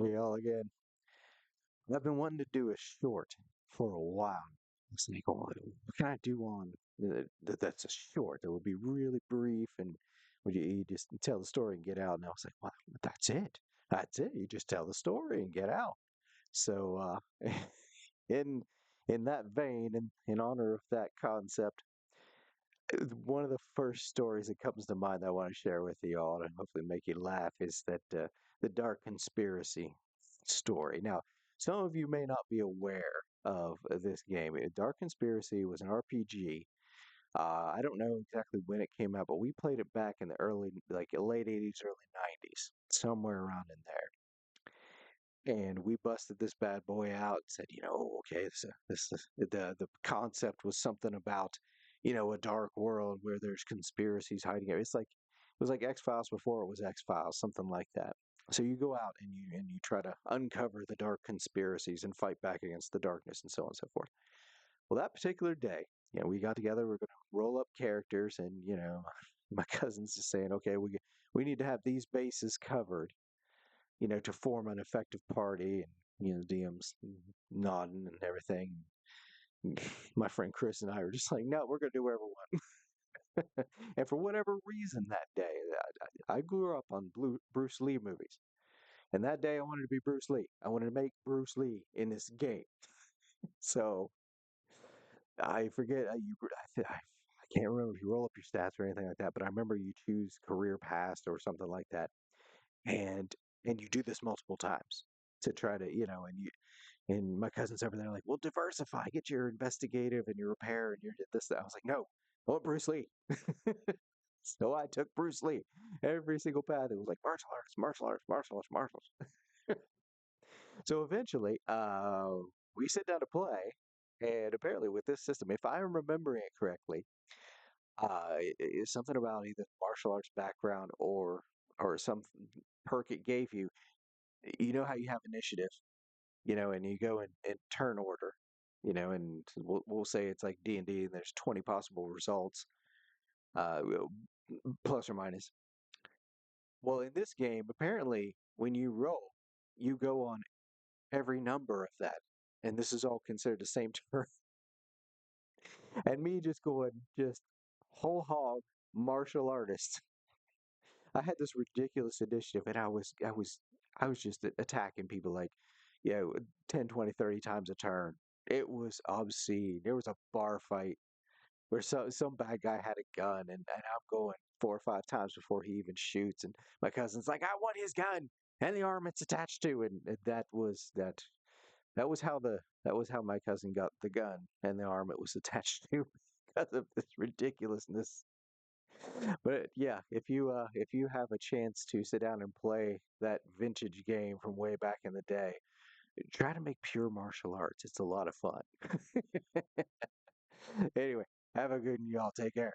Y'all again. I've been wanting to do a short for a while. It's like, oh, what can I do on that's a short that would be really brief and would you just tell the story and get out? And I was like, wow, that's it. That's it. You just tell the story and get out. So, in in that vein, and in honor of that concept, one of the first stories that comes to mind that I want to share with you all and hopefully make you laugh is that the Dark Conspiracy story. Now, some of you may not be aware of this game. Dark Conspiracy was an RPG. I don't know exactly when it came out, but we played it back in the early, like late 80s, early 90s, somewhere around in there. And we busted this bad boy out and said, okay, the concept was something about, a dark world where there's conspiracies hiding. It was like X Files before it was X Files, something like that. So you go out and you try to uncover the dark conspiracies and fight back against the darkness and so on and so forth. Well, that particular day, we got together. We're going to roll up characters, and my cousin's just saying, okay, we need to have these bases covered to form an effective party, and DM's nodding and everything. My friend Chris and I were just like, no, we're gonna do whatever we want. And for whatever reason that day, I grew up on Bruce Lee movies, and that day I wanted to be Bruce Lee. I wanted to make Bruce Lee in this game. So I forget I can't remember if you roll up your stats or anything like that, but I remember you choose career past or something like that, and you do this multiple times to try to and my cousins over there like, well, diversify, get your investigative and your repair and your this that. I was like, no, I want Bruce Lee. So I took Bruce Lee every single path. It was like martial arts, martial arts, martial arts, martial arts. So eventually we sit down to play, and apparently with this system, if I'm remembering it correctly, it's something about either martial arts background or some perk it gave you. You know how you have initiative, and you go in turn order, and we'll say it's like D&D, and there's 20 possible results, well, plus or minus. Well, in this game, apparently, when you roll, you go on every number of that, and this is all considered the same turn. And me just going just whole hog martial artist. I had this ridiculous initiative, and I was just attacking people like, 10, 20, 30 times a turn. It was obscene. There was a bar fight where some bad guy had a gun, and I'm going 4 or 5 times before he even shoots. And my cousin's like, I want his gun and the arm it's attached to. And that was how my cousin got the gun and the arm it was attached to because of this ridiculousness. But yeah, if you have a chance to sit down and play that vintage game from way back in the day, try to make pure martial arts. It's a lot of fun. Anyway, have a good one, y'all. Take care.